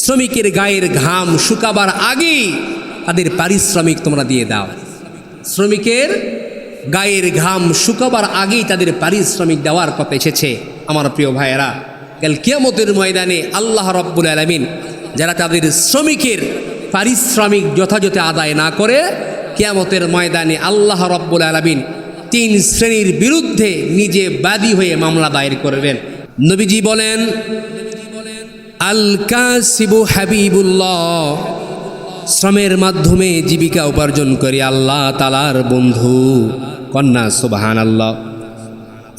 শ্রমিকের গায়ের ঘাম শুকাবার আগেই তাদের পারিশ্রমিক তোমরা দিয়ে দাও। শ্রমিকের গায়ের ঘাম শুকাবার আগেই তাদের পারিশ্রমিক দেওয়ার কথা এসেছে। আমার প্রিয় ভাইয়েরা, কাল কিয়ামতের ময়দানে আল্লাহ রাব্বুল আলামিন যারা তাদের শ্রমিকের পারিশ্রমিক যথাযথ আদায় না করে, কিয়ামতের ময়দানে আল্লাহ রাব্বুল আলামিন 3 শ্রেণীর বিরুদ্ধে নিজে বাদী হয়ে মামলা দায়ের করবেন। নবীজি বলেন, আল কাসিবু হাবিবুল্লাহ, শ্রমের মাধ্যমে জীবিকা উপার্জন করে আল্লাহ তাআলার বন্ধু। কন্যা সুবহানাল্লাহ।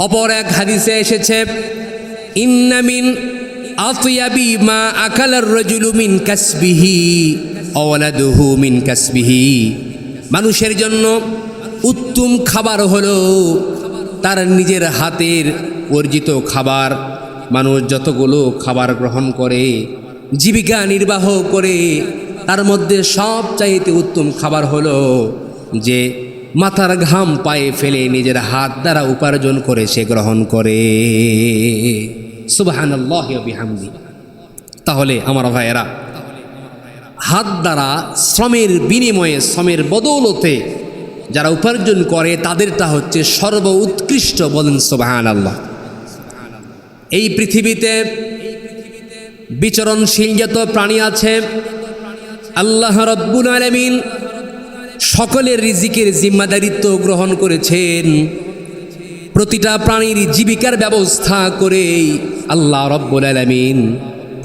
অপর এক হাদিসে এসেছে, ইন্না মিন আতয়াবি মা আকালার রাজুলু মিন কাসবিহি আওলাদুহু মিন কাসবিহি, মানুষের জন্য উত্তম খাবার হলো তার নিজের হাতের অর্জিত খাবার। মানুষ যতগুলো খাবার গ্রহণ করে, জীবিকা নির্বাহ করে, তার মধ্যে সবচাইতে উত্তম খাবার হলো যে মাথার ঘাম পায়ে ফেলে নিজের হাত দ্বারা উপার্জন করে সে গ্রহণ করে। সুবহানাল্লাহি ওয়া বিহামদি। তাহলে আমার ভাইয়েরা, হাত দ্বারা শ্রমের বিনিময়ে, শ্রমের বদৌলতে যারা উপার্জন করে তাদেরটা হচ্ছে সর্ব উৎকৃষ্ট। বলেন সুবহানাল্লাহ। এই পৃথিবীতে বিচরণশীল যত প্রাণী আছে, আল্লাহ রাব্বুল আলামিন সকলের রিজিকের জিম্মাদারিত্ব গ্রহণ করেছেন। প্রতিটা প্রাণীর জীবিকার ব্যবস্থা করে আল্লাহ রাব্বুল আলামিন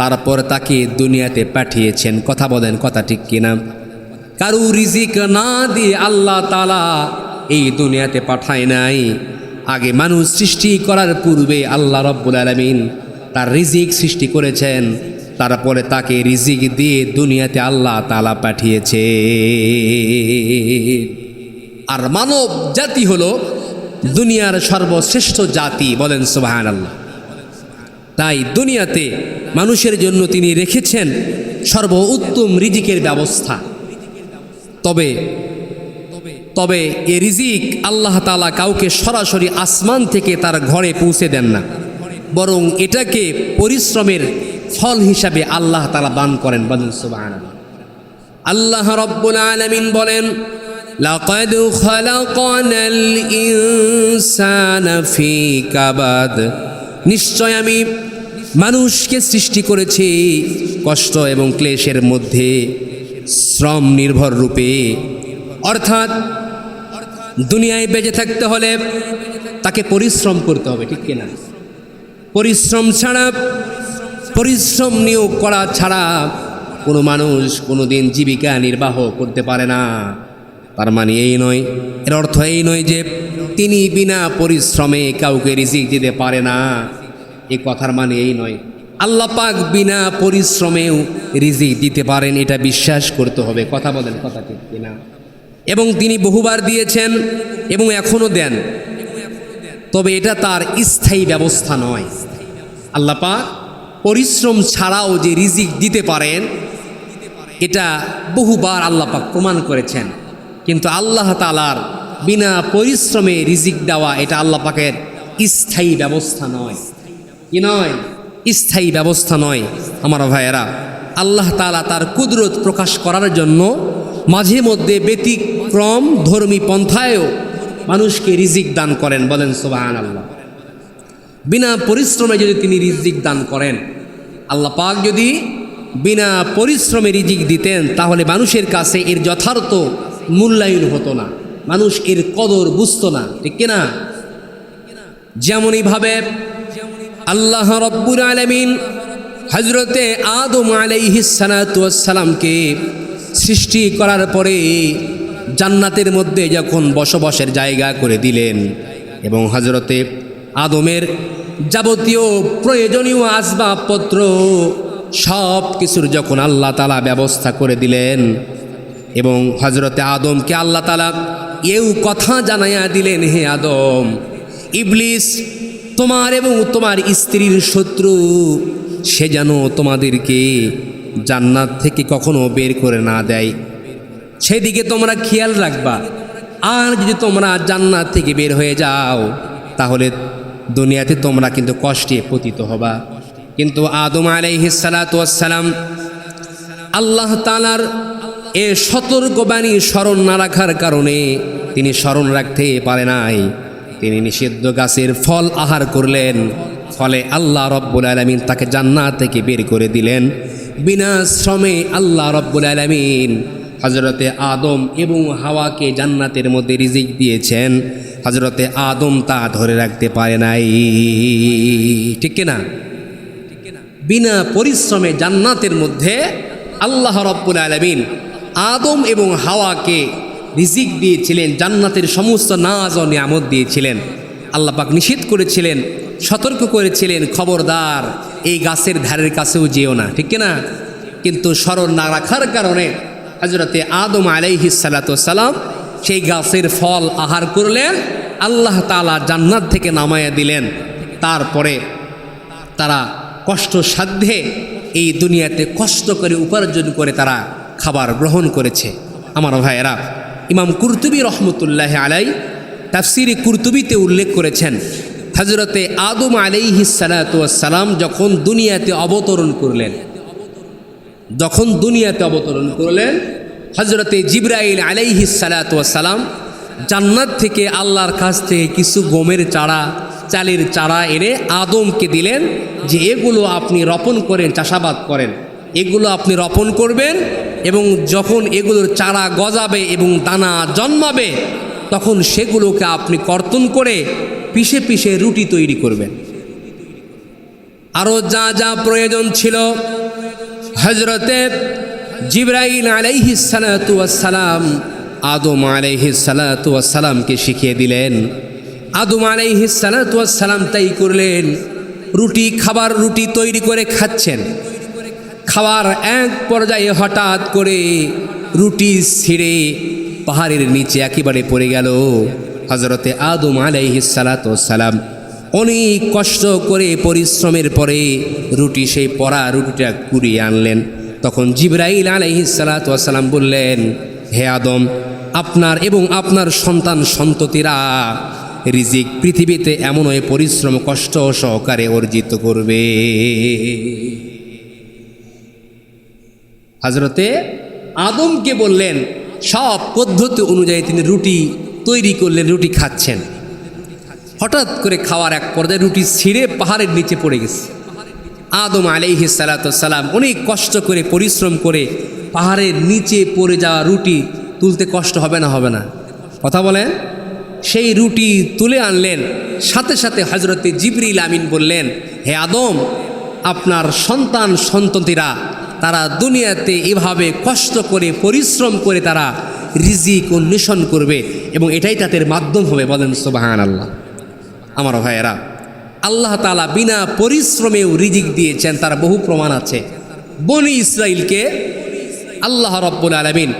তারপর তাকে দুনিয়াতে পাঠিয়েছেন। কথা বলেন, কথা ঠিক কিনা? কারু রিজিক না দিয়ে আল্লাহ তাআলা এই দুনিয়াতে পাঠায় নাই। আগে মানুষ সৃষ্টি করার পূর্বে আল্লাহ রাব্বুল আলামিন তার রিজিক সৃষ্টি করেছেন, তারপরে তাকে রিজিক দিয়ে দুনিয়াতে আল্লাহ তাআলা পাঠিয়েছে। আর মানব জাতি হলো দুনিয়ার সর্বশ্রেষ্ঠ জাতি। বলেন সুবহানাল্লাহ। তাই দুনিয়াতে মানুষের জন্য তিনি রেখেছেন সর্ব উত্তম রিজিকের ব্যবস্থা। তবে তবে এ রিজিক আল্লাহ তাআলা কাউকে সরাসরি আসমান থেকে তার ঘরে পৌঁছে দেন না, বরং এটাকে পরিশ্রমের ফল হিসাবে আল্লাহ তাআলা দান করেন। বলেন সুবহানাল্লাহ। আল্লাহ রাব্বুল আলামিন বলেন, লাকাদ খালাকনাল ইনসানা ফি কাবাদ, নিশ্চয় আমি মানুষকে সৃষ্টি করেছি কষ্ট এবং ক্লেশের মধ্যে, শ্রম নির্ভর রূপে। অর্থাৎ দুনিয়ায় বেঁচে থাকতে হলে তাকে পরিশ্রম করতে হবে, ঠিক কিনা? পরিশ্রম ছাড়া, পরিশ্রম নিয়োগ করা ছাড়া কোনো মানুষ কোনো দিন জীবিকা নির্বাহ করতে পারে না। তার মানে এই নয়, এর অর্থ এই নয় যে তিনি বিনা পরিশ্রমে কাউকে রিজিক দিতে পারে না। এই কথার মানে এই নয়। আল্লাহ পাক বিনা পরিশ্রমেও রিজিক দিতে পারেন, এটা বিশ্বাস করতে হবে। কথা বলেন, কথা ঠিক কিনা? এবং তিনি বহুবার দিয়েছেন এবং এখনও দেন, তবে এটা তার স্থায়ী ব্যবস্থা নয়। আল্লাহ পাক পরিশ্রম ছাড়াও যে রিজিক দিতে পারেন, এটা বহুবার আল্লাহ পাক প্রমাণ করেছেন। কিন্তু আল্লাহ তাআলার বিনা পরিশ্রমে রিজিক দেওয়া এটা আল্লাহ পাকের স্থায়ী ব্যবস্থা নয়। কি নয়? স্থায়ী ব্যবস্থা নয়। আমার ভাইয়েরা, আল্লাহ তাআলা তার কুদরত প্রকাশ করার জন্য মাঝে মধ্যে ব্যতিক্রম ধর্মী পন্থায়ও মানুষকে রিজিক দান করেন। বলেন সুবহানাল্লাহ। বিনা পরিশ্রমে যদি তিনি রিজিক দান করেন, আল্লাহ পাক যদি বিনা পরিশ্রমে রিজিক দিতেন, তাহলে মানুষের কাছে এর যথার্থ মূল্যায়ন হতো না, মানুষ এর কদর বুঝতো না, ঠিক কিনা? যেমনইভাবে আল্লাহ রাব্বুল আলামিন হযরতে আদম আলাইহিস সালাতু ওয়াস সালামকে সৃষ্টি করার পরে জান্নাতের মধ্যে যখন বসবাসের জায়গা করে দিলেন এবং হযরতে আদমের যাবতীয় প্রয়োজনীয় আসবাবপত্র সব কিছুর যখন আল্লাহ তাআলা ব্যবস্থা করে দিলেন এবং হযরতে আদমকে আল্লাহ তাআলা এও কথা জানাইয়া দিলেন, হে আদম, ইবলিস তোমার এবং তোমার স্ত্রীর শত্রু, সে যেন তোমাদেরকে জান্নাত থেকে কখনো বের করে না দেয়, সেদিকে তোমরা খেয়াল রাখবা। আর যদি তোমরা জান্নাত থেকে বের হয়ে যাও তাহলে দুনিয়াতে তোমরা কিন্তু কষ্টে পতিত হবা। কিন্তু আদম আলাইহিস সালাতু ওয়াস সালাম আল্লাহ তাআলার এ সতর্কবাণী স্মরণ না রাখার কারণে তিনি স্মরণ রাখতে পারে নাই। তিনি নিষিদ্ধ গাছের ফল আহার করলেন, ফলে আল্লাহ রব্বুল আলামিন তাকে জান্নাত থেকে বের করে দিলেন। বিনা শ্রমে আল্লাহ রব্বুল আলামিন হযরতে আদম এবং হাওয়াকে জান্নাতের মধ্যে রিজিক দিয়েছেন। হযরতে আদম তা ধরে রাখতে পারে নাই, ঠিক কিনা? বিনা পরিশ্রমে জান্নাতের মধ্যে আল্লাহ রব্বুল আলামিন আদম এবং হাওয়াকে রিজিক দিয়েছিলেন, জান্নাতের সমস্ত নাজ ও নিয়ামত দিয়েছিলেন। আল্লাহ পাক নিষেধ করেছিলেন, সতর্ক করেছিলেন, খবরদার এই গাছের ধারের কাছেও যেও না, ঠিক কিনা? কিন্তু স্মরণ না রাখার কারণে হযরতে আদম আলাইহিস সালাতু ওয়াস সালাম সেই গাছের ফল আহার করলেন, আল্লাহ তাআলা জান্নাত থেকে নামায়া দিলেন। তারপরে তারা কষ্ট সাধ্যে এই দুনিয়াতে কষ্ট করে উপার্জন করে তারা খাবার গ্রহণ করেছে। আমার ভাইয়েরা, ইমাম কুরতুবী রহমতুল্লাহ আলাই তাফসিরে কুরতুবীতে উল্লেখ করেছেন, হযরতে আদম আলাইহিস সালাতু ওয়াস সালাম যখন দুনিয়াতে অবতরণ করলেন, হযরতে জিবরাইল আলাইহিস সালাতু ওয়াস সালাম জান্নাত থেকে আল্লাহর কাছ থেকে কিছু গমের চারা, চালের চারা এনে আদমকে দিলেন যে এগুলো আপনি রোপণ করেন, চাষাবাদ করেন, এগুলো আপনি রোপণ করবেন এবং যখন এগুলোর চারা গজাবে এবং দানা জন্মাবে তখন সেগুলোকে আপনি কর্তন করে পিষে পিষে রুটি তৈরি করবেন। আরও যা যা প্রয়োজন ছিল হযরতে জিবরাইল আলাইহিস সালাতু ওয়াস সালাম আদম আলাইহিস সালাতু ওয়াস সালামকে শিখিয়ে দিলেন। আদম আলাইহিস সালাতু ওয়াস সালাম তাই করলেন, রুটি তৈরি করে খাচ্ছেন। খাওয়ার এক পর্যায়ে হঠাৎ করে রুটি ছিঁড়ে পাহাড়ের নিচে একেবারে পড়ে গেল। হযরতে আদম আলাইহিস সালাতু ওয়াস সালাম অনেক কষ্ট করে পরিশ্রমের পরে সেই পড়া রুটিটা কুড়িয়ে আনলেন। তখন জিবরাইল আলাইহিস সালাতু ওয়াস সালাম বললেন, হে আদম, আপনার এবং আপনার সন্তান সন্ততিরা রিজিক পৃথিবীতে এমনই পরিশ্রম কষ্ট সহকারে অর্জিত করবে। হযরতে আদমকে বললেন, সব পদ্ধতি অনুযায়ী তিনি রুটি তৈরি করলেন, রুটি খাচ্ছেন। হঠাৎ করে খাওয়ার এক পর্যায়ে রুটি ছিঁড়ে পাহাড়ের নিচে পড়ে গেছে। আদম আলাইহিস সালাতু ওয়াস সালাম অনেক কষ্ট করে পরিশ্রম করে পাহাড়ের নিচে পড়ে যাওয়া রুটি তুলতে কষ্ট হবে না? কথা বলেন। সেই রুটি তুলে আনলেন, সাথে সাথে হযরতে জিবরিল আমিন বললেন, হে আদম, আপনার সন্তান সন্ততিরা তারা দুনিয়াতে এভাবে কষ্ট করে পরিশ্রম করে তারা রিজিক অন্বেষণ করবে এবং এটাই তাদের মাধ্যম হবে। বলেন সুবহানাল্লাহ। আমার ভাইয়েরা, আল্লাহ তাআলা বিনা পরিশ্রমেও রিজিক দিয়েছেন, তার বহু প্রমাণ আছে। বনি ইসরাইলকে আল্লাহ রাব্বুল আলামিন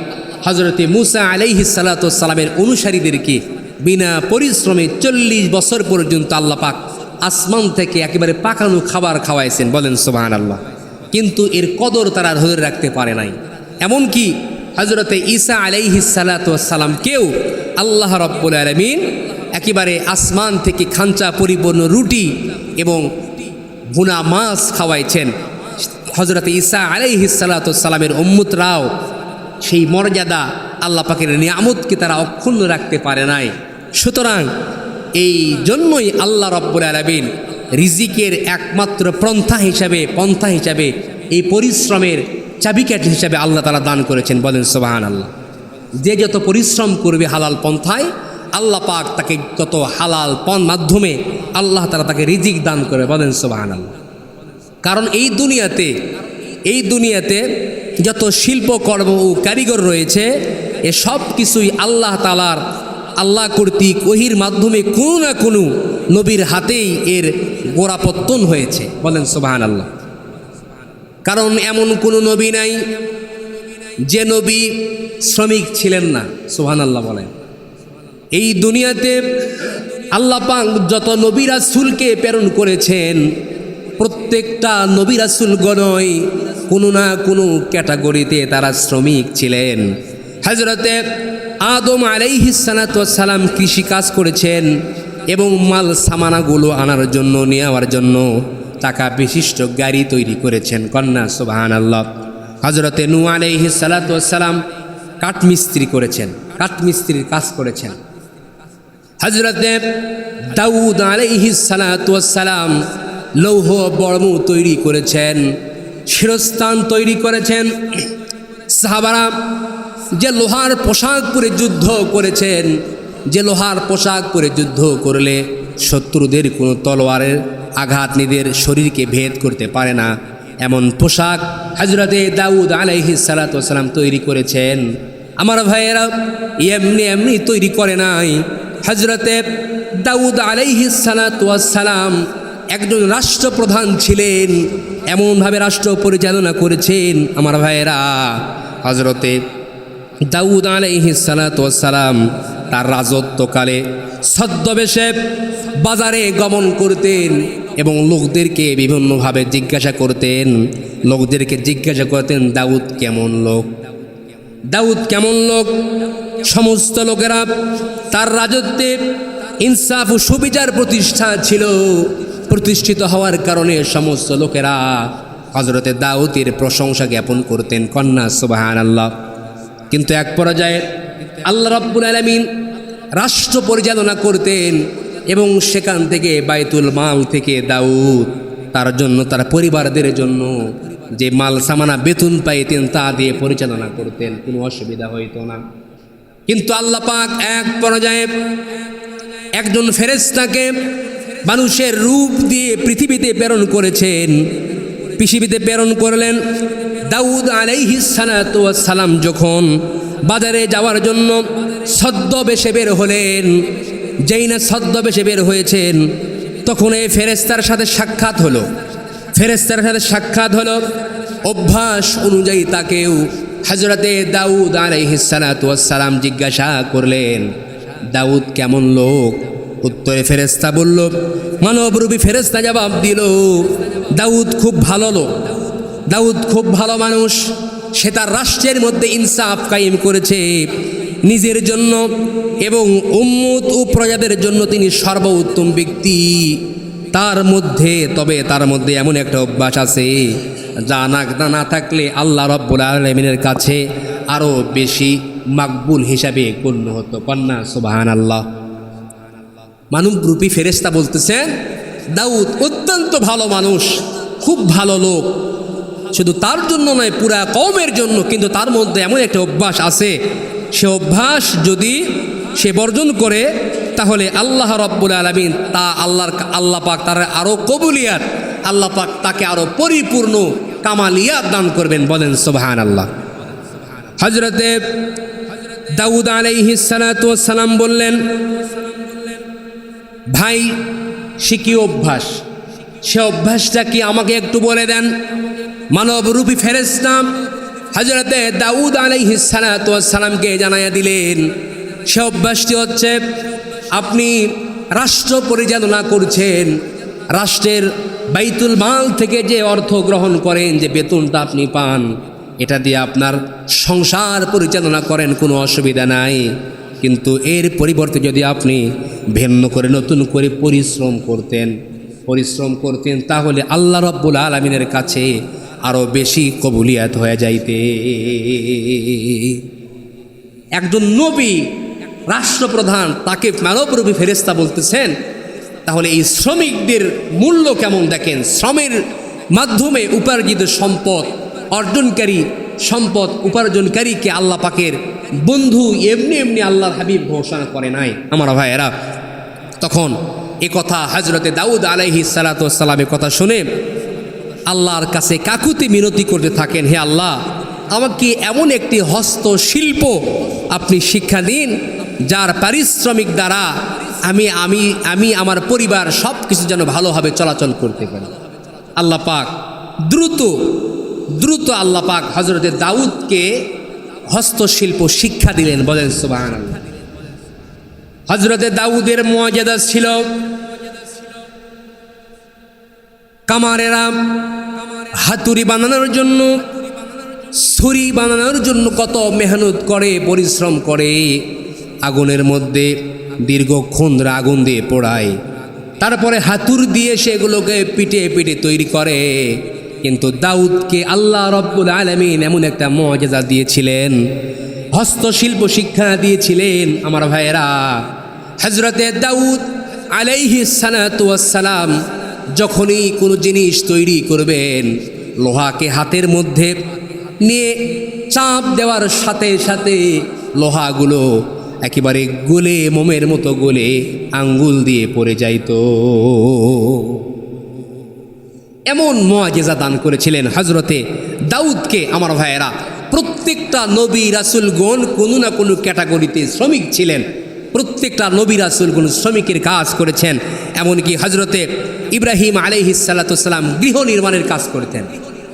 হযরতে মূসা আলাইহিস সালাতু ওয়াস সালামের অনুসারীদেরকে বিনা পরিশ্রমে 40 বছর পর্যন্ত আল্লাহ পাক আসমান থেকে একেবারে পাকানো খাবার খাওয়াইছেন। বলেন সুবহানাল্লাহ। কিন্তু এর কদর তারা ধরে রাখতে পারে নাই। এমনকি হযরতে ঈসা আলাইহিস সালাতু ওয়াস সালামকেও আল্লাহ রাব্বুল আলামিন একেবারে আসমান থেকে খাঞ্চা পরিপূর্ণ রুটি এবং ভুনা মাছ খাওয়াইছেন। হযরতে ঈসা আলাইহিস সালাতু ওয়াস সালামের উম্মতরাও সেই মর্যাদা আল্লাহ পাকের নিয়ামতকে তারা অক্ষুণ্ণ রাখতে পারে নাই। সুতরাং এই জন্যই আল্লাহ রাব্বুল আলামিন রিজিকের একমাত্র পন্থা হিসাবে এই পরিশ্রমের চাবিকাঠি হিসাবে আল্লাহ তাআলা দান করেছেন। বলেন সুবহানাল্লাহ। যে যত পরিশ্রম করবে হালাল পন্থায়, আল্লাহ পাক তাকে তত হালাল মাধ্যমে আল্লাহ তাআলা তাকে রিজিক দান করে। বলেন সুবহানাল্লাহ। কারণ এই দুনিয়াতে যত শিল্পকর্ম ও কারিগর রয়েছে এ সব কিছুই আল্লাহ কর্তৃক ওহির মাধ্যমে কোনো না কোনো নবীর হাতেই এর গোড়াপত্তন হয়েছে। বলেন সুবহানাল্লাহ। কারণ এমন কোনো নবী নাই যে নবী শ্রমিক ছিলেন না। সুবহানাল্লাহ বলেন। এই দুনিয়াতে আল্লাহ পাক যত নবী রাসূলকে প্রেরণ করেছেন প্রত্যেকটা নবী রাসূলগণই কোনো না কোনো ক্যাটাগরিতে তারা শ্রমিক ছিলেন। হযরতে আদম আলাইহিস সালাতু ওয়াস সালাম কৃষিকাজ করেছেন এবং মাল সামানাগুলো আনার জন্য নেওয়ার জন্য টাকা বিশিষ্ট গাড়ি তৈরি করেছেন। কন্যা সুবহানাল্লাহ। হযরতে নূহ আলাইহিস সালাতু ওয়াস সালাম কাঠমিস্ত্রি করেছেন, কাঠমিস্ত্রির কাজ করেছেন। হযরতে দাউদ আলাইহিস সালাতু ওয়াস সালাম লৌহ বর্ম তৈরি করেছেন, শিরস্থান তৈরি করেছেন। সাহাবারা যে লোহার পোশাক পরে যুদ্ধ করেছেন, যে লোহার পোশাক পরে যুদ্ধ করলে শত্রুদের কোনো তলোয়ারের আঘাত নিজের শরীরকে ভেদ করতে পারে না, এমন পোশাক হযরতে দাউদ আলাইহিস সালাতু ওয়াস সালাম তৈরি করেছেন। আমার ভাইয়েরা, এমনি এমনি তৈরি করে নাই। হযরতে দাউদ আলাইহিস সালাতু ওয়াস সালাম একজন রাষ্ট্রপ্রধান ছিলেন, এমনভাবে রাষ্ট্র পরিচালনা করেছেন। আমার ভাইয়েরা, হযরতে দাউদ আলাইহিস সালাতু ওয়াস সালাম তার রাজত্বকালে ছদ্মবেশে বাজারে গমন করতেন এবং লোকদেরকে বিভিন্নভাবে জিজ্ঞাসা করতেন। লোকদেরকে জিজ্ঞাসা করতেন, দাউদ কেমন লোক, দাউদ কেমন লোক। সমস্ত লোকেরা তার রাজত্বে ইনসাফ ও সুবিচার প্রতিষ্ঠিত হওয়ার কারণে সমস্ত লোকেরা হযরতে দাউদের প্রশংসা জ্ঞাপন করতেন। কন্যা সুবহানাল্লাহ। কিন্তু এক পর্যায়ে আল্লাহ রাব্বুল আলামিন রাষ্ট্র পরিচালনা করতেন এবং সেখান থেকে বাইতুল মাল থেকে দাউদ তার জন্য, তার পরিবারদের জন্য যে মাল সামানা বেতন পাইতেন তা দিয়ে পরিচালনা করতেন, কোনো অসুবিধা হইতো না। কিন্তু আল্লাহ পাক এক পর্যায়ে একজন ফেরেশতাকে মানুষের রূপ দিয়ে পৃথিবীতে প্রেরণ করেছেন। পৃথিবীতে প্রেরণ করলেন। দাউদ আলাইহিস সালাতু ওয়াস সালাম যখন বাজারে যাওয়ার জন্য ছদ্মবেশে বের হলেন, যেই না ছদ্মবেশে বের হয়েছেন, তখন এই ফেরেশতার সাথে সাক্ষাৎ হলো। ফেরেশতার সাথে সাক্ষাৎ হলো। অভ্যাস অনুযায়ী তাকেও হযরতে দাউদ আলাইহিস সালাতু ওয়াস সালাম জিজ্ঞাসা করলেন, দাউদ কেমন লোক? উত্তরে ফেরেশতা বলল, মানবরূপী ফেরেশতা জবাব দিল, দাউদ খুব ভালো লোক, দাউদ খুব ভালো মানুষ। সে তার রাষ্ট্রের মধ্যে ইনসাফ কায়েম করেছে নিজের জন্য এবং উম্মত ও প্রজাদের জন্য তিনি সর্বোত্তম ব্যক্তি। তার মধ্যে এমন একটা অভ্যাস আছে যা না থাকলে আল্লাহ রাব্বুল আলামিনের কাছে আরও বেশি মাকবুল হিসাবে গণ্য হতো। কন্যা সুবহানাল্লাহ। মানবরূপী ফেরেশতা বলতেছেন, দাউদ অত্যন্ত ভালো মানুষ, খুব ভালো লোক, শুধু তার জন্য নয় পুরা কওমের জন্য। কিন্তু তার মধ্যে এমন একটা অভ্যাস আছে, সে অভ্যাস যদি সে বর্জন করে তাহলে আল্লাহ রাব্বুল আলামিন আল্লাহ পাক তার আরও কবুলিয়াত, আল্লাহ পাক তাকে আরও পরিপূর্ণ কামালিয়াত দান করবেন। বলেন সুবহানাল্লাহ। হযরতে দাউদ আলাইহিস সালাতু ওয়াস সালাম বললেন, ভাই সে কি অভ্যাস, সে অভ্যাসটা কি আমাকে একটু বলে দেন। মানবরূপী ফেরেশতা হযরতে দাউদ আলাইহিস সালাতু ওয়াস সালামকে জানাইয়া দিলেন, সে অভ্যাসটি হচ্ছে, আপনি রাষ্ট্র পরিচালনা করছেন, রাষ্ট্রের বাইতুল মাল থেকে যে অর্থ গ্রহণ করেন, যে বেতনটা আপনি পান, এটা দিয়ে আপনার সংসার পরিচালনা করেন, কোনো অসুবিধা নাই। কিন্তু এর পরিবর্তে যদি আপনি ভিন্ন করে নতুন করে পরিশ্রম করতেন তাহলে আল্লাহ রাব্বুল আলামিনের কাছে আরও বেশি কবুলিয়াত হয়ে যাইতে। একজন নবী, রাষ্ট্রপ্রধান, তাকে মানবরূপী ফেরেশতা বলতেছেন, তাহলে এই শ্রমিকদের মূল্য কেমন দেখেন। শ্রমের মাধ্যমে উপার্জিত উপার্জনকারীকে আল্লাহ পাকের বন্ধু এমনি এমনি আল্লাহর হাবিব ঘোষণা করে নাই। আমার ভাইয়েরা, তখন এ কথা হযরতে দাউদ আলাইহিস সালাতু ওয়াস সালামের কথা শুনে আল্লাহর কাছে কাকুতি মিনতি করতে থাকেন, হে আল্লাহ, আমাকে এমন একটি হস্তশিল্প আপনি শিক্ষা দিন যার পারিশ্রমিক দ্বারা আমি আমার পরিবার সব কিছু যেন ভালোভাবে চলাচল করতে পারি। আল্লাহ পাক দ্রুত আল্লাহ পাক হযরতে দাউদকে হস্তশিল্প শিক্ষা দিলেন। বলেন সুবহানাল্লাহ। হযরতে দাউদের মর্যাদা ছিল, কামারেরা হাতুড়ি বানানোর জন্য, ছুরি বানানোর জন্য কত মেহনত করে, পরিশ্রম করে, আগুনের মধ্যে দীর্ঘক্ষণ ধরে আগুন দিয়ে পোড়ায়, তারপরে হাতুড় দিয়ে সেগুলোকে পিটে তৈরি করে। কিন্তু দাউদকে আল্লাহ রব্বুল আলামিন এমন একটা মুআজিজা দিয়েছিলেন, হস্তশিল্প শিক্ষা দিয়েছিলেন আমার ভাইয়েরা। হযরতে দাউদ আলাইহিস সালাতু ওয়াস সালাম যখনই কোনো জিনিস তৈরি করবেন, লোহাকে হাতের মধ্যে নিয়ে চাপ দেওয়ার সাথে সাথে লোহাগুলো একেবারে গলে, মোমের মতো গলে আঙ্গুল দিয়ে পড়ে যাইত। এমন মুআজিজা দান করেছিলেন হযরতে দাউদকে আমার ভাইয়েরা। প্রত্যেকটা নবী রাসূলগণ কোনো না কোনো ক্যাটাগরিতে শ্রমিক ছিলেন, প্রত্যেকটা নবী রাসূলগণ শ্রমিকের কাজ করেছেন। এমনকি হযরতে ইব্রাহিম আলাইহিস সালাতু ওয়াস সালাম গৃহ নির্মাণের কাজ করতেন,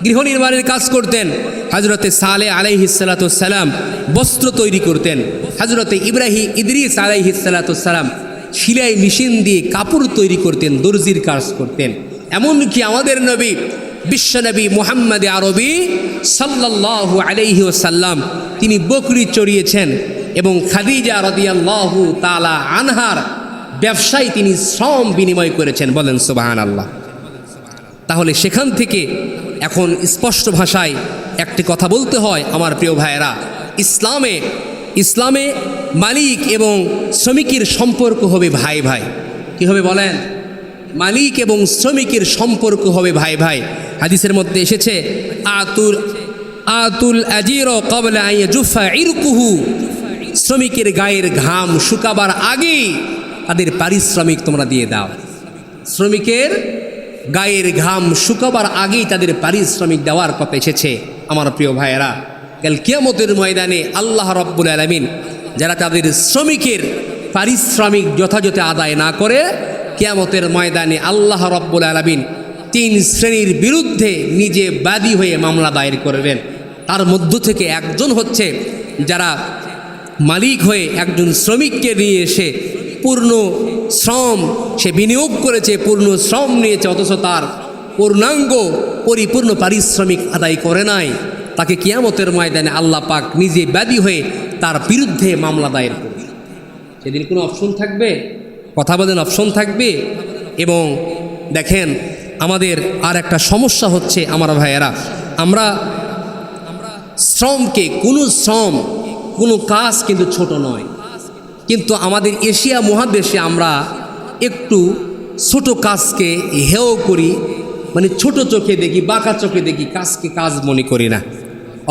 গৃহ নির্মাণের কাজ করতেন। হযরতে সালেহ আলাইহিস সালাতু ওয়াস সালাম বস্ত্র তৈরি করতেন। হযরতে ইদ্রিস আলাইহিস সালাতু ওয়াস সালাম সেলাই মেশিন দিয়ে কাপড় তৈরি করতেন, দর্জির কাজ করতেন। এমনকি আমাদের নবী বিশ্বনবী মুহাম্মদ আরবি সাল্লাল্লাহু আলাইহি ওয়াসাল্লাম তিনি বকরি চড়িয়েছেন এবং খাদিজা রাদিয়াল্লাহু তাআলা আনহার ব্যবসায় তিনি শ্রম বিনিময় করেছেন। বলেন সুবহানাল্লাহ। তাহলে সেখান থেকে এখন স্পষ্ট ভাষায় একটি কথা বলতে হয় আমার প্রিয় ভাইয়েরা, ইসলামে মালিক এবং শ্রমিকের সম্পর্ক হবে ভাই ভাই। কি হবে বলেন? মালিক এবং শ্রমিকের সম্পর্ক হবে ভাই ভাই। হাদিসের মধ্যে এসেছে আতুল আজির ক্বাবলা আন ইয়াজুফা ইরকুহু, শ্রমিকের গায়ের ঘাম শুকাবার আগেই তাদের পারিশ্রমিক তোমরা দিয়ে দাও। শ্রমিকের গায়ের ঘাম শুকাবার আগেই তাদের পারিশ্রমিক দেওয়ার কথা এসেছে আমার প্রিয় ভাইয়েরা। কাল কিয়ামতের ময়দানে আল্লাহ রাব্বুল আলামিন যারা তাদের শ্রমিকের পারিশ্রমিক যথাযথ আদায় না করে, কিয়ামতের ময়দানে আল্লাহ রাব্বুল আলামিন 3 শ্রেণীর বিরুদ্ধে নিজে বাদী হয়ে মামলা দায়ের করবেন। তার মধ্য থেকে একজন হচ্ছে যারা মালিক হয়ে একজন শ্রমিককে নিয়ে এসে পূর্ণ শ্রম সে বিনিয়োগ করেছে, পূর্ণ শ্রম নিয়েছে, অথচ তার পূর্ণাঙ্গ পরিপূর্ণ পারিশ্রমিক আদায় করে নাই। তাকে কিয়ামতের ময়দানে আল্লাহ পাক নিজে বাদী হয়ে তার বিরুদ্ধে মামলা দায়ের করবে। সেদিন কোনো অপশন থাকবে? কথা বলেন, অপশন থাকবে? এবং দেখেন আমাদের আর একটা সমস্যা হচ্ছে আমার ভাইয়েরা, আমরা শ্রমকে, কোনো কাজ কিন্তু ছোট নয়, কিন্তু আমাদের এশিয়া মহাদেশে আমরা একটু ছোট কাজকে হেয় করি, মানে ছোট চোখে দেখি, বাঁকা চোখে দেখি, কাজকে কাজ মনে করি না।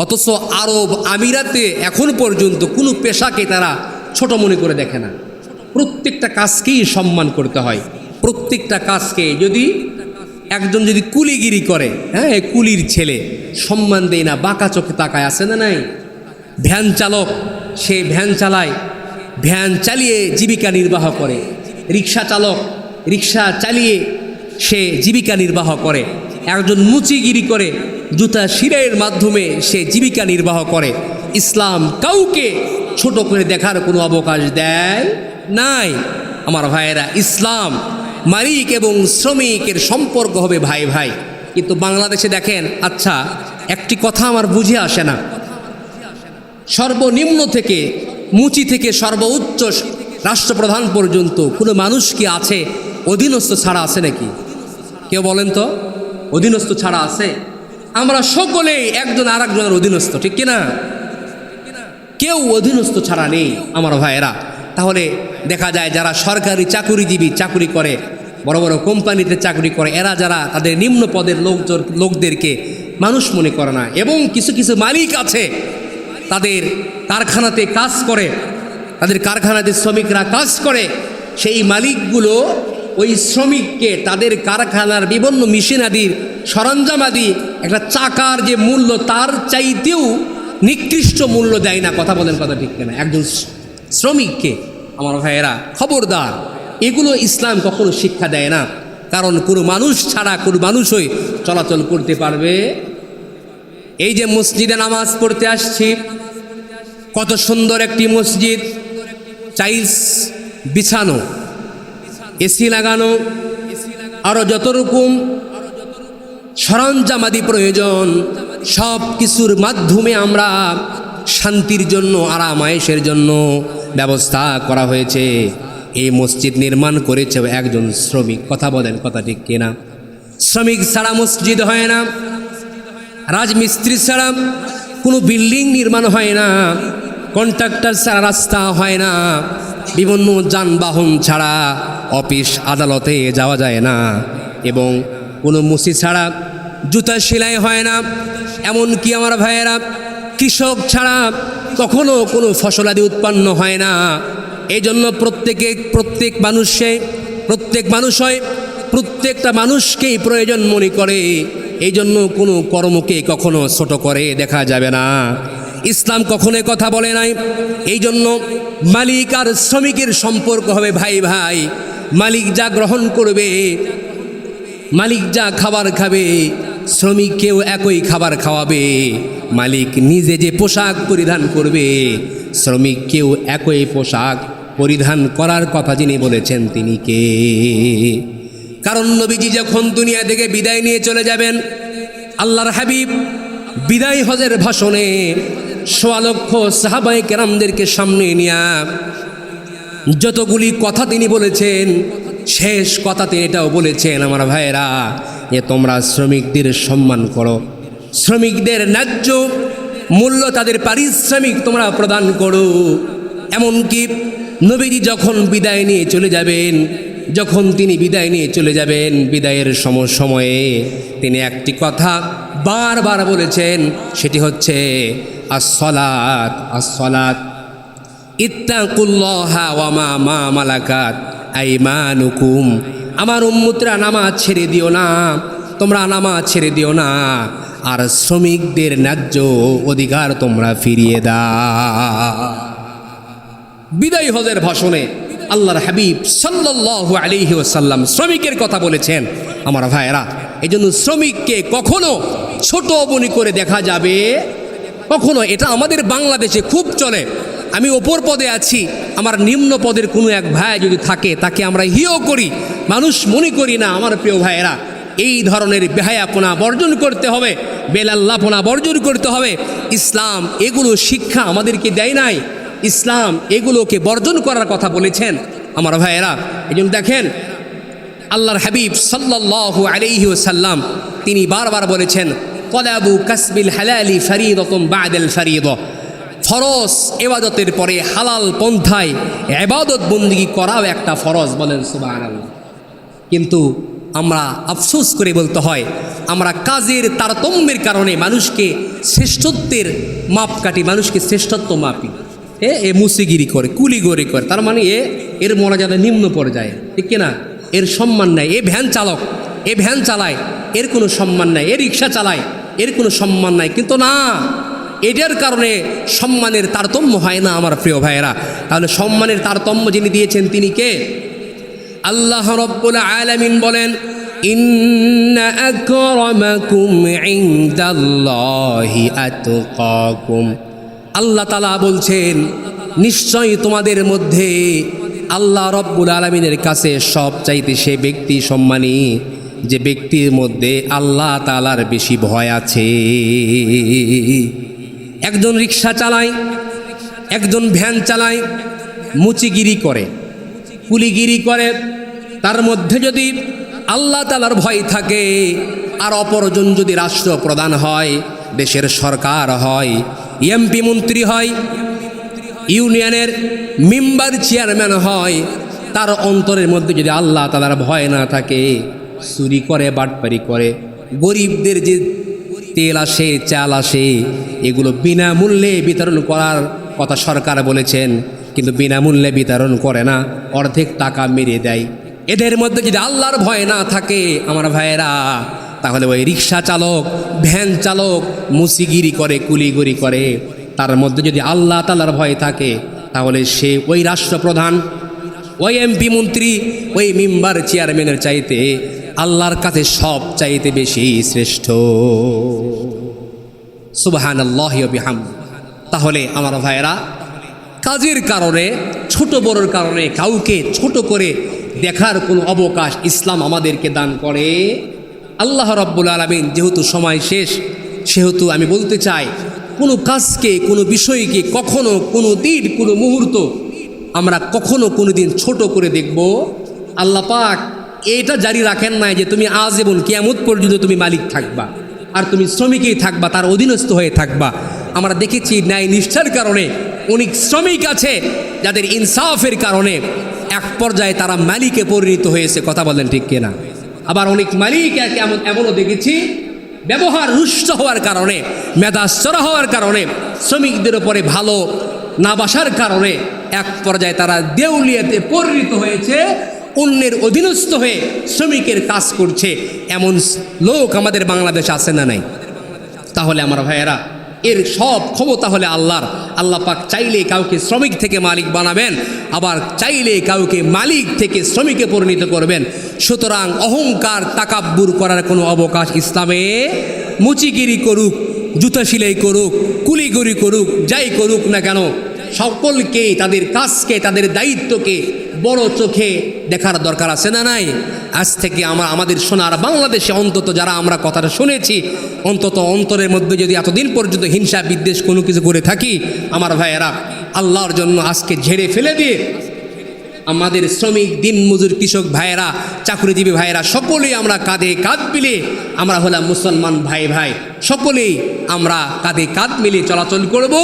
অথচ আরব আমিরাতে এখন পর্যন্ত কোনো পেশাকে তারা ছোট মনে করে দেখে না। প্রত্যেকটা কাজকেই সম্মান করতে হয়। প্রত্যেকটা কাজকে একজন যদি কুলিগিরি করে, হ্যাঁ, কুলির ছেলে, সম্মান দেয় না, বাঁকা চোখে তাকায়, আছে না নাই? ভ্যান চালক, সে ভ্যান চালায়, ভ্যান চালিয়ে জীবিকা নির্বাহ করে। রিক্সা চালক, রিক্সা চালিয়ে সে জীবিকা নির্বাহ করে। একজন মুচিগিরি করে, জুতা সিলাইয়ের মাধ্যমে সে জীবিকা নির্বাহ করে। ইসলাম কাউকে ছোট করে দেখার কোনো অবকাশ দেয় নাই আমার ভাইয়েরা। ইসলাম মালিক এবং শ্রমিকের সম্পর্ক হবে ভাই ভাই। কিন্তু বাংলাদেশে দেখেন, আচ্ছা একটি কথা আমার বুঝে আসে না, সর্বনিম্ন থেকে মুচি থেকে সর্বোচ্চ রাষ্ট্রপ্রধান পর্যন্ত কোনো মানুষ কি আছে অধীনস্থ ছাড়া আছে নাকি? কেউ বলেন তো, অধীনস্থ ছাড়া আছে? আমরা সকলেই একজন আর একজনের অধীনস্থ, ঠিক কিনা? কেউ অধীনস্থ ছাড়া নেই আমার ভাইয়েরা। তাহলে দেখা যায় যারা সরকারি চাকুরিজীবী, চাকুরি করে, বড় বড় কোম্পানিতে চাকরি করে, এরা যারা তাদের নিম্ন পদের লোকদেরকে মানুষ মনে করে না। এবং কিছু কিছু মালিক আছে তাদের কারখানাতে কাজ করে, তাদের কারখানাতে শ্রমিকরা কাজ করে, সেই মালিকগুলো ওই শ্রমিককে তাদের কারখানার বিভিন্ন মেশিন আদির সরঞ্জাম আদি একটা চাকার যে মূল্য তার চাইতেও নিকৃষ্ট মূল্য দেয় না। কথা বলেন, কথা ঠিক কিনা? একজন শ্রমিককে আমার ভাইয়েরা খবরদার, এগুলো ইসলাম কখনো শিক্ষা দেয় না। কারণ কোনো মানুষ ছাড়া কোনো মানুষই চলাচল করতে পারবে। এই যে মসজিদে নামাজ পড়তে আসছি, কত সুন্দর একটি মসজিদ, টাইলস বিছানো, এসি লাগানো, আরও যত রকম সরঞ্জামাদি প্রয়োজন, সব কিছুর মাধ্যমে আমরা শান্তির জন্য, আরামায়েশের জন্য ব্যবস্থা করা হয়েছে। এই মসজিদ নির্মাণ করেছে একজন শ্রমিক। কথা বলেন, কথা ঠিক কিনা? শ্রমিক ছাড়া মসজিদ হয় না। রাজমিস্ত্রি ছাড়া কোনো বিল্ডিং নির্মাণ হয় না, কন্ট্রাক্টর ছাড়া রাস্তা হয় না, বিভিন্ন যানবাহন ছাড়া অফিস আদালতে যাওয়া যায় না, এবং কোনো মুসি ছাড়া জুতা সেলাই হয় না। এমনকি আমার ভাইয়েরা, কৃষক ছাড়া কখনো কোনো ফসলাদি উৎপন্ন হয় না। এই জন্য প্রত্যেক মানুষই প্রত্যেকটা মানুষকেই প্রয়োজন মনে করে। এই জন্য কোনো কর্মকে কখনো ছোট করে দেখা যাবে না। ইসলাম কখনো কথা বলে নাই। এই জন্য মালিক আর শ্রমিকের সম্পর্ক হবে ভাই ভাই। মালিক যা গ্রহণ করবে, মালিক যা খাবার খাবে, শ্রমিককেও একই খাবার খাওয়াবে। মালিক নিজে যে পোশাক পরিধান করবে, শ্রমিককেও একই পোশাক পরিধান করার কথা যিনি বলেছেন তিনি কে? কারণ নবীজি যখন দুনিয়া থেকে বিদায় নিয়ে চলে যাবেন, আল্লাহর হাবিব বিদায় হজের ভাষণে ১৬ লক্ষ সাহাবায়ে কেরামদেরকে সামনে নিয়ে যতগুলি কথা তিনি বলেছেন, শেষ কথা তিনি এটাও বলেছেন, আমার ভাইয়েরা, যে তোমরা শ্রমিকদের সম্মান করো, শ্রমিকদের ন্যায্য মূল্য, তাদের পারিশ্রমিক তোমরা প্রদান করো। এমনকি নবীজি যখন বিদায় নিয়ে চলে যাবেন, বিদায়ের সময়ে তিনি একটি কথা বারবার বলেছেন, সেটি হচ্ছে আসসালাত ইত্তাকুল্লাহা ওয়া মা মালাকাত আইমানুকুম। আমার উম্মতরা নামাজ ছেড়ে দিও না, তোমরা নামাজ ছেড়ে দিও না, আর শ্রমিকদের ন্যায্য অধিকার তোমরা ফিরিয়ে দাও। বিদায় হজের ভাষণে আল্লাহর হাবিব সাল্লাল্লাহু আলাইহি ওয়াসাল্লাম শ্রমিকের কথা বলেছেন। আমার ভাইয়েরা, এই জন্য শ্রমিককে কখনো ছোট মনে করে দেখা যাবে কখনো, এটা আমাদের বাংলাদেশে খুব চলে। আমি ওপর পদে আছি, আমার নিম্ন পদের কোনো এক ভাই যদি থাকে, তাকে আমরা হিও করি, মানুষ মনে করি না। আমার প্রিয় ভাইয়েরা, এই ধরনের বেহায়াপনা বর্জন করতে হবে, বেলাল্লাপনা বর্জন করতে হবে। ইসলাম এগুলো শিক্ষা আমাদেরকে দেয় নাই, ইসলাম এগুলোকে বর্জন করার কথা বলেছেন। আমার ভাইয়েরা, এই জন্য দেখেন আল্লাহর হাবিব সাল্লাল্লাহু আলাইহি ওয়াসাল্লাম তিনি বারবার বলেছেন, তলাবু কাসবিল হালালি ফরিদাতুন বা'দাল ফরিদা। ফরজ ইবাদতের পরে হালাল পন্থায় ইবাদত বন্দেগী করাও একটা ফরজ, বলেন সুবহানাল্লাহ। কিন্তু আমরা আফসোস করে বলতে হয়, আমরা কাজের তারতম্যের কারণে মানুষকে শ্রেষ্ঠত্বের মাপকাঠি, মানুষকে শ্রেষ্ঠত্ব মাপি। এ মুসিগিরি করে, কুলিগরি করে, তার মানে এর মর্যাদা নিম্ন পর্যায়ে, ঠিক কিনা? এর সম্মান নাই। এ ভ্যান চালায়, এর কোনো সম্মান নাই। এ রিক্সা চালায়, এর কোনো সম্মান নাই। কিন্তু না, এটার কারণে সম্মানের তারতম্য হয় না। আমার প্রিয় ভাইয়েরা, তাহলে সম্মানের তারতম্য যিনি দিয়েছেন তিনি কে? আল্লাহ রাব্বুল আলামিন বলেন, ইন্না আকরামাকুম ইনদাল্লাহি আতকাকুম। আল্লাহ তাআলা বলছেন, নিশ্চয়ই তোমাদের মধ্যে আল্লাহ রাব্বুল আলামিনের কাছে সব চাইতে সে ব্যক্তি সম্মানী, যে ব্যক্তির মধ্যে আল্লাহ তাআলার বেশি ভয় আছে। একজন রিক্সা চালায়, একজন ভ্যান চালায়, মুচিগিরি করে, কুলিগিরি করে, তার মধ্যে যদি আল্লাহ তাআলার ভয় থাকে, আর অপরজন যদি রাষ্ট্রপ্রধান হয়, দেশের সরকার হয়, এমপি মন্ত্রী হয়, ইউনিয়নের মেম্বার চেয়ারম্যান হয়, তার অন্তরের মধ্যে যদি আল্লাহ তাআলার ভয় না থাকে, চুরি করে, বাটপারি করে, গরিবদের যে তেল আসে, চাল আসে, এগুলো বিনামূল্যে বিতরণ করার কথা সরকার বলেছেন, কিন্তু বিনামূল্যে বিতরণ করে না, অর্ধেক টাকা মেরে দেয়। এদের মধ্যে যদি আল্লাহর ভয় না থাকে আমার ভাইয়েরা, তাহলে ওই রিক্সা চালক, ভ্যান চালক মুসিগিরি করে, কুলিগিরি করে, তার মধ্যে যদি আল্লাহ তাআলার ভয় থাকে, তাহলে সে ওই রাষ্ট্রপ্রধান, ওই এমপি মন্ত্রী, ওই মেম্বার চেয়ারম্যানের চাইতে আল্লাহর কাছে সব চাইতে বেশি শ্রেষ্ঠ। সুবহানাল্লাহি ওয়া বিহামদিহি। তাহলে আমার ভাইয়েরা, কাজের কারণে, ছোট বড়র কারণে কাউকে ছোট করে দেখার কোনো অবকাশ ইসলাম আমাদেরকে দান করে। আল্লাহ রাব্বুল আলামিন যেহেতু সময় শেষ, সেহেতু আমি বলতে চাই, কোনো কাজকে, কোনো বিষয়কে কখনো, কোনো দিন, কোনো মুহূর্ত আমরা কখনো কোনো দিন ছোট করে দেখব। আল্লাহ পাক এটা জারি রাখেন নাই যে তুমি আজীবন কিয়ামত পর্যন্ত তুমি মালিক থাকবা। আর তুমি শ্রমিকই থাকবা, তার অধীনস্থ হয়ে থাকবা। আমরা দেখেছি ন্যায় নিষ্ঠার কারণে অনেক শ্রমিক আছে যাদের ইনসাফের কারণে এক পর্যায়ে তারা মালিকে পরিণত হয়েছে, কথা বলেন ঠিক কিনা? আবার অনেক মালিক এমনও দেখেছি ব্যবহার রুষ্ট হওয়ার কারণে, মেধাস্বরা হওয়ার কারণে, শ্রমিকদের উপরে ভালো না বাসার কারণে এক পর্যায়ে তারা দেউলিয়াতে পরিণত হয়েছে, অন্যের অধীনস্থ হয়ে শ্রমিকের কাজ করছে। এমন লোক আমাদের বাংলাদেশে আছে না নাই? তাহলে আমার ভাইয়েরা, এর সব ক্ষমতা হলে আল্লাহর। আল্লাহ পাক চাইলে কাউকে শ্রমিক থেকে মালিক বানাবেন, আবার চাইলে কাউকে মালিক থেকে শ্রমিকে পরিণত করবেন। সুতরাং অহংকার তাকাব্বুর করার কোনো অবকাশ ইসলামে, মুচিগিরি করুক, জুতা সেলাই করুক, কুলিগরি করুক, যাই করুক না কেন, সকলকেই তাদের কাজকে, তাদের দায়িত্বকে বড় চোখে দেখার দরকার আছে না নাই? আজ থেকে আমাদের সোনার বাংলাদেশে অন্তত যারা আমরা কথাটা শুনেছি, অন্তত অন্তরের মধ্যে যদি এতদিন পর্যন্ত হিংসা বিদ্বেষ কোনো কিছু করে থাকি, আমার ভাইয়েরা, আল্লাহর জন্য আজকে ঝেড়ে ফেলে দিয়ে আমাদের শ্রমিক, দিন মজুর, কৃষক ভাইয়েরা, চাকরিজীবী ভাইয়েরা, সকলেই আমরা কাঁধে কাঁধ মিলে, আমরা হলাম মুসলমান ভাই ভাই, সকলেই আমরা কাঁধে কাঁধ মিলে চলাচল করব।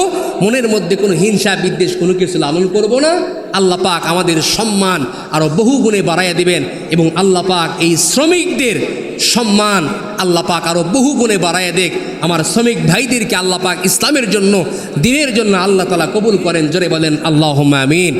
মনের মধ্যে কোনো হিংসা বিদ্বেষ কোনো কিছু লালন করব না। আল্লাহ পাক আমাদের সম্মান আরও বহু গুণে বাড়াইয়া দিবেন, এবং আল্লাহ পাক এই শ্রমিকদের সম্মান আল্লাহ পাক আরও বহু গুণে বাড়াইয়া দেখ। আমার শ্রমিক ভাইদেরকে আল্লাহ পাক ইসলামের জন্য, দ্বীনের জন্য আল্লাহ তাআলা কবুল করেন। জোরে বলেন আল্লাহুম্মা আমিন।